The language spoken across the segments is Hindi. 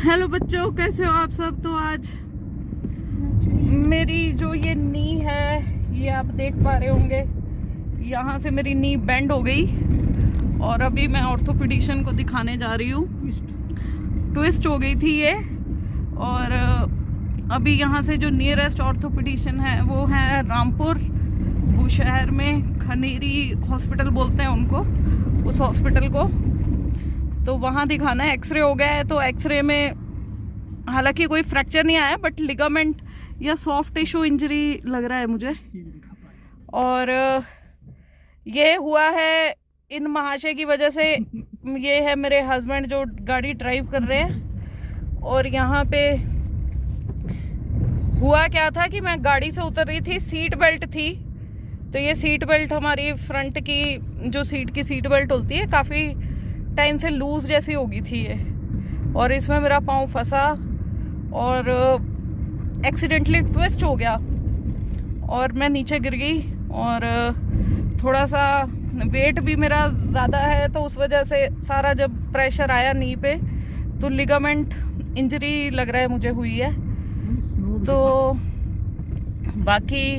हेलो बच्चों, कैसे हो आप सब। तो आज मेरी जो ये नी है, ये आप देख पा रहे होंगे, यहाँ से मेरी नी बेंड हो गई और अभी मैं ऑर्थोपेडिशियन को दिखाने जा रही हूँ। ट्विस्ट हो गई थी ये। और अभी यहाँ से जो नियरेस्ट ऑर्थोपेडिशियन है वो है रामपुर बुशहर में, खनेरी हॉस्पिटल बोलते हैं उनको, उस हॉस्पिटल को। तो वहाँ दिखाना है। एक्सरे हो गया है, तो एक्सरे में हालांकि कोई फ्रैक्चर नहीं आया, बट लिगामेंट या सॉफ्ट टिश्यू इंजरी लग रहा है मुझे। और ये हुआ है इन महाशय की वजह से। ये है मेरे हस्बैंड जो गाड़ी ड्राइव कर रहे हैं। और यहाँ पे हुआ क्या था कि मैं गाड़ी से उतर रही थी, सीट बेल्ट थी। तो ये सीट बेल्ट हमारी फ्रंट की जो सीट की सीट बेल्ट होती है, काफ़ी टाइम से लूज जैसी हो गई थी ये, और इसमें मेरा पाँव फंसा और एक्सीडेंटली ट्विस्ट हो गया और मैं नीचे गिर गई। और थोड़ा सा वेट भी मेरा ज़्यादा है, तो उस वजह से सारा जब प्रेशर आया नी पे तो लिगामेंट इंजरी लग रहा है मुझे हुई है। तो बाकी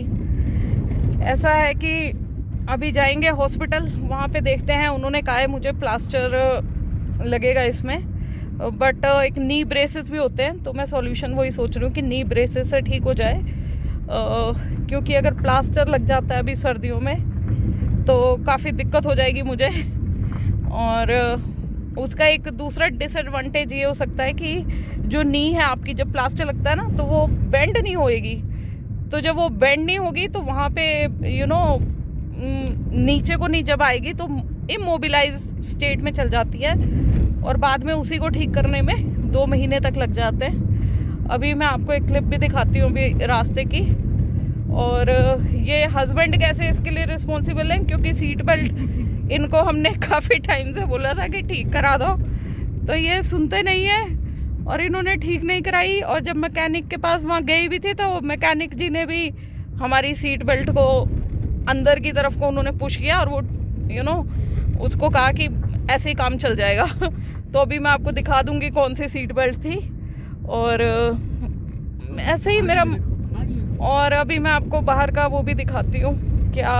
ऐसा है कि अभी जाएंगे हॉस्पिटल, वहाँ पे देखते हैं। उन्होंने कहा है मुझे प्लास्टर लगेगा इसमें, बट एक नी ब्रेसेस भी होते हैं। तो मैं सॉल्यूशन वही सोच रही हूँ कि नी ब्रेसेस से ठीक हो जाए, क्योंकि अगर प्लास्टर लग जाता है अभी सर्दियों में तो काफ़ी दिक्कत हो जाएगी मुझे। और उसका एक दूसरा डिसएडवांटेज ये हो सकता है कि जो नी है आपकी, जब प्लास्टर लगता है ना, तो वो बेंड नहीं होएगी। तो जब वो बेंड नहीं होगी तो वहाँ पे नीचे को नहीं जब आएगी तो इमोबिलाइज स्टेट में चल जाती है, और बाद में उसी को ठीक करने में 2 महीने तक लग जाते हैं। अभी मैं आपको एक क्लिप भी दिखाती हूँ अभी रास्ते की। और ये हस्बैंड कैसे इसके लिए रिस्पॉन्सिबल हैं, क्योंकि सीट बेल्ट इनको हमने काफ़ी टाइम से बोला था कि ठीक करा दो, तो ये सुनते नहीं है और इन्होंने ठीक नहीं कराई। और जब मैकेनिक के पास वहाँ गई भी थी तो मैकेनिक जी ने भी हमारी सीट बेल्ट को अंदर की तरफ को उन्होंने पुश किया और वो उसको कहा कि ऐसे ही काम चल जाएगा। तो अभी मैं आपको दिखा दूंगी कौन सी सीट बेल्ट थी। और ऐसे ही मेरा, और अभी मैं आपको बाहर का वो भी दिखाती हूँ, क्या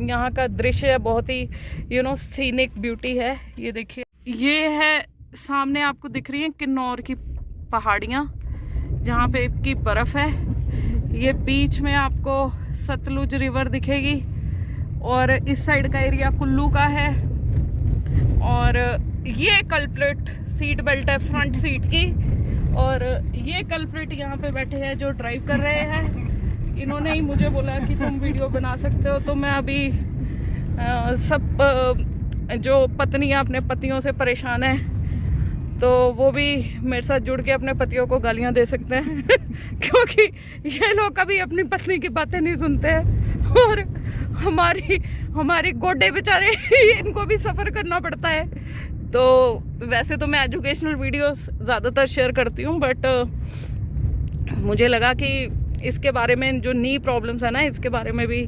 यहाँ का दृश्य है, बहुत ही सीनिक ब्यूटी है। ये देखिए, ये है सामने आपको दिख रही है किन्नौर की पहाड़ियाँ जहाँ पे की बर्फ़ है। ये बीच में आपको सतलुज रिवर दिखेगी, और इस साइड का एरिया कुल्लू का है। और ये कल्प्रिट सीट बेल्ट है फ्रंट सीट की, और ये कल्प्रिट यहाँ पे बैठे हैं जो ड्राइव कर रहे हैं। इन्होंने ही मुझे बोला कि तुम वीडियो बना सकते हो। तो मैं अभी सब जो पत्नियाँ अपने पतियों से परेशान हैं, तो वो भी मेरे साथ जुड़ के अपने पतियों को गालियां दे सकते हैं क्योंकि ये लोग कभी अपनी पत्नी की बातें नहीं सुनते हैं, और हमारी गोडे बेचारे इनको भी सफ़र करना पड़ता है। तो वैसे तो मैं एजुकेशनल वीडियोस ज़्यादातर शेयर करती हूँ, बट मुझे लगा कि इसके बारे में जो नी प्रॉब्लम्स है ना, इसके बारे में भी,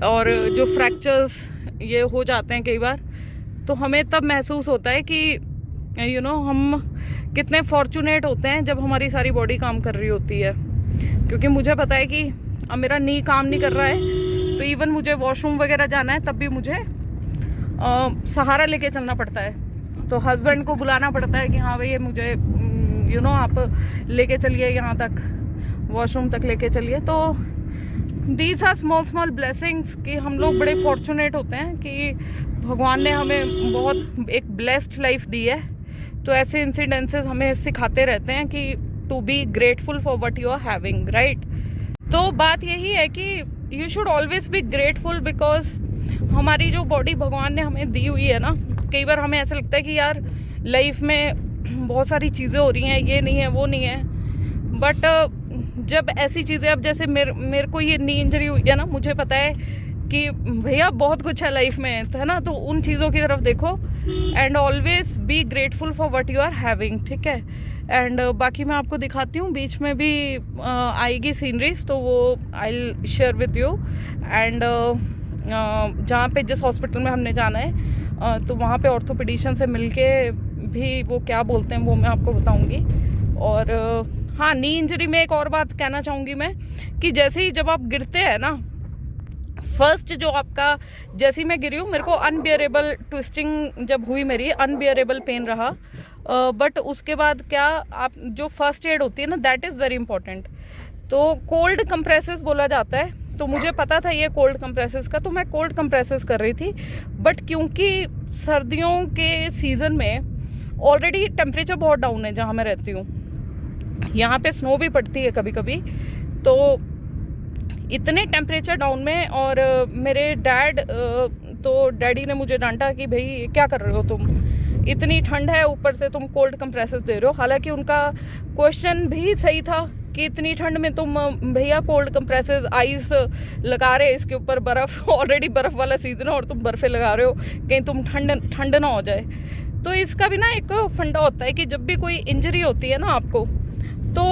और जो फ्रैक्चर्स ये हो जाते हैं कई बार, तो हमें तब महसूस होता है कि हम कितने फॉर्चुनेट होते हैं जब हमारी सारी बॉडी काम कर रही होती है। क्योंकि मुझे पता है कि अब मेरा नी काम नहीं कर रहा है, तो इवन मुझे वॉशरूम वगैरह जाना है तब भी मुझे सहारा लेके चलना पड़ता है। तो हस्बैंड को बुलाना पड़ता है कि हाँ भैया मुझे आप लेके चलिए, यहाँ तक वॉशरूम तक लेके चलिए। तो दीज आर स्मॉल ब्लेसिंग्स कि हम लोग बड़े फॉर्चुनेट होते हैं कि भगवान ने हमें बहुत एक ब्लेस्ड लाइफ दी है। तो ऐसे इंसिडेंसेस हमें सिखाते रहते हैं कि to be grateful for what you are having, right. तो बात यही है कि you should always be grateful, because हमारी जो बॉडी भगवान ने हमें दी हुई है ना, कई बार हमें ऐसा लगता है कि यार लाइफ में बहुत सारी चीज़ें हो रही हैं, ये नहीं है वो नहीं है, बट जब ऐसी चीज़ें, अब जैसे मेरे को ये नी इंजरी हुई है ना, मुझे पता है कि भैया बहुत कुछ है लाइफ में, है ना। तो उन चीज़ों की तरफ देखो and always be grateful for what you are having, ठीक है। एंड बाकी मैं आपको दिखाती हूँ, बीच में भी आएगी सीनरीज, तो वो I will share with you. And जहाँ पे जिस हॉस्पिटल में हमने जाना है तो वहाँ पे ऑर्थोपेडिशियन से मिलके भी वो क्या बोलते हैं वो मैं आपको बताऊँगी। और हाँ, नी इंजरी में एक और बात कहना चाहूँगी मैं कि जैसे ही जब आप गिरते हैं ना, फर्स्ट जो आपका, जैसे ही मैं गिरी हूँ, मेरे को अनबियरेबल ट्विस्टिंग जब हुई, मेरी अनबियरेबल पेन रहा, बट उसके बाद क्या, आप जो फर्स्ट एड होती है ना, दैट इज़ वेरी इंपॉर्टेंट। तो कोल्ड कंप्रेसेस बोला जाता है, तो मुझे पता था ये कोल्ड कंप्रेसेस का, तो मैं कोल्ड कंप्रेसेस कर रही थी। बट क्योंकि सर्दियों के सीज़न में ऑलरेडी टेम्परेचर बहुत डाउन है जहाँ मैं रहती हूँ, यहाँ पे स्नो भी पड़ती है कभी कभी, तो इतने टेम्परेचर डाउन में, और मेरे डैडी ने मुझे डांटा कि भाई क्या कर रहे हो तुम, इतनी ठंड है, ऊपर से तुम कोल्ड कंप्रेसेस दे रहे हो। हालांकि उनका क्वेश्चन भी सही था कि इतनी ठंड में तुम भैया कोल्ड कंप्रेसेस, आइस लगा रहे, इसके ऊपर बर्फ़, ऑलरेडी बर्फ़ वाला सीज़न है और तुम बर्फ़ें लगा रहे हो, कहीं तुम ठंड ना हो जाए। तो इसका भी ना एक फंडा होता है कि जब भी कोई इंजरी होती है ना आपको, तो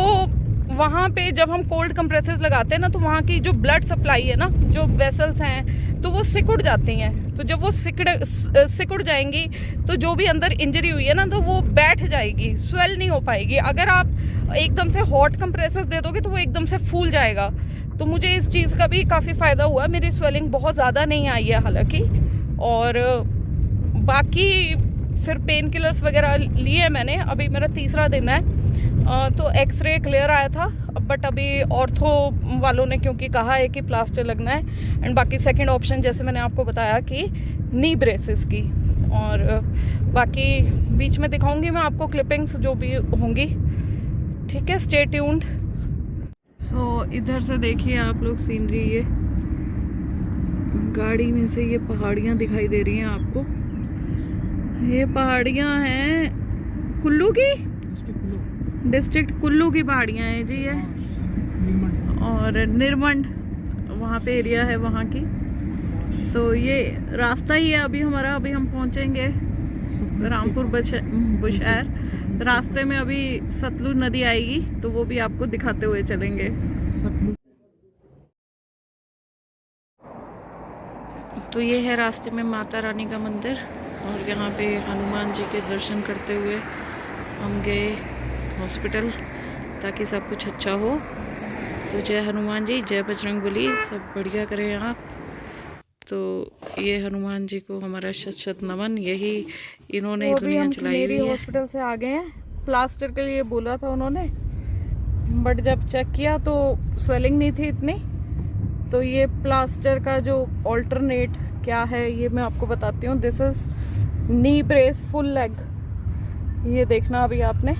वहाँ पे जब हम कोल्ड कंप्रेसेस लगाते हैं ना, तो वहाँ की जो ब्लड सप्लाई है ना, जो वेसल्स हैं, तो वो सिकुड़ जाती हैं। तो जब वो सिकुड़ जाएंगी, तो जो भी अंदर इंजरी हुई है ना, तो वो बैठ जाएगी, स्वेल नहीं हो पाएगी। अगर आप एकदम से हॉट कंप्रेसेस दे दोगे तो वो एकदम से फूल जाएगा। तो मुझे इस चीज़ का भी काफ़ी फ़ायदा हुआ, मेरी स्वेलिंग बहुत ज़्यादा नहीं आई है हालांकि। और बाकी फिर पेन किलर्स वगैरह लिए मैंने, अभी मेरा तीसरा दिन है, तो एक्सरे क्लियर आया था, बट अभी ऑर्थो वालों ने क्योंकि कहा है कि प्लास्टर लगना है, एंड बाकी सेकंड ऑप्शन जैसे मैंने आपको बताया कि नी ब्रेसेस की। और बाकी बीच में दिखाऊंगी मैं आपको क्लिपिंग्स जो भी होंगी, ठीक है, स्टे ट्यून्ड। सो इधर से देखिए आप लोग सीनरी, ये गाड़ी में से ये पहाड़ियाँ दिखाई दे रही हैं आपको, ये पहाड़ियाँ हैं कुल्लू की, डिस्ट्रिक्ट कुल्लू की पहाड़ियाँ हैं जी ये, और निर्मंड वहाँ पे एरिया है वहाँ की। तो ये रास्ता ही है अभी हमारा, अभी हम पहुँचेंगे रामपुर बुशहर। रास्ते में अभी सतलुज नदी आएगी, तो वो भी आपको दिखाते हुए चलेंगे। तो ये है रास्ते में माता रानी का मंदिर, और यहाँ पे हनुमान जी के दर्शन करते हुए हम गए हॉस्पिटल, ताकि सब कुछ अच्छा हो। तो जय हनुमान जी, जय बजरंगबली, सब बढ़िया करें आप। तो ये हनुमान जी को हमारा शत शत नमन, यही इन्होंने ही दुनिया चलाई हुई है। हॉस्पिटल से आ गए हैं, प्लास्टर के लिए बोला था उन्होंने, बट जब चेक किया तो स्वेलिंग नहीं थी इतनी। तो ये प्लास्टर का जो ऑल्टरनेट क्या है ये मैं आपको बताती हूँ। This is knee brace full leg, ये देखना अभी आपने,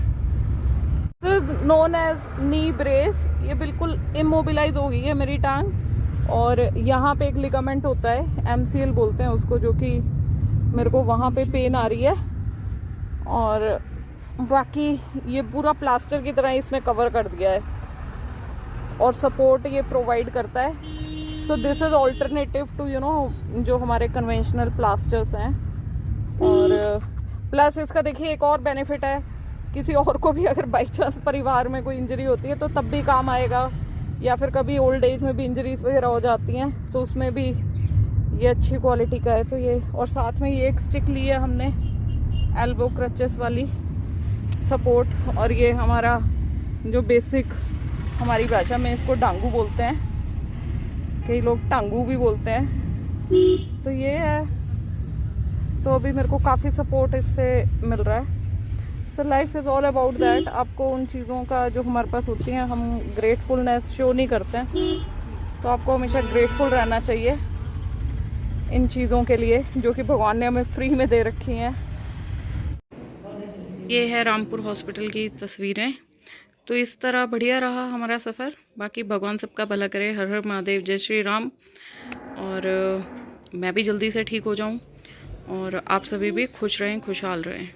this is known as knee brace. ये बिल्कुल इमोबिलाइज हो गई है मेरी टांग, और यहाँ पे एक लिगामेंट होता है, MCL बोलते हैं उसको, जो कि मेरे को वहाँ पे पेन आ रही है। और बाकी ये पूरा प्लास्टर की तरह इसने कवर कर दिया है, और सपोर्ट ये प्रोवाइड करता है। So this is alternative to जो हमारे कन्वेंशनल प्लास्टर्स हैं। और प्लस इसका देखिए एक और बेनिफिट है, किसी और को भी अगर बाई चांस परिवार में कोई इंजरी होती है तो तब भी काम आएगा, या फिर कभी ओल्ड एज में भी इंजरीज वगैरह हो जाती हैं, तो उसमें भी ये अच्छी क्वालिटी का है। तो ये, और साथ में ये एक स्टिक ली है हमने एल्बो क्रचेस वाली सपोर्ट, और ये हमारा जो बेसिक, हमारी भाषा में इसको डांगू बोलते हैं, कई लोग टांगू भी बोलते हैं। तो ये है, तो अभी मेरे को काफ़ी सपोर्ट इससे मिल रहा है। So life is all about that. आपको उन चीज़ों का जो हमारे पास होती हैं, हम ग्रेटफुलनेस शो नहीं करते हैं, तो आपको हमेशा ग्रेटफुल रहना चाहिए इन चीज़ों के लिए जो कि भगवान ने हमें फ्री में दे रखी हैं। ये है रामपुर हॉस्पिटल की तस्वीरें। तो इस तरह बढ़िया रहा हमारा सफ़र। बाकी भगवान सबका भला करे। हर हर महादेव, जय श्री राम। और मैं भी जल्दी से ठीक हो जाऊं, और आप सभी भी खुश रहें, खुशहाल रहें।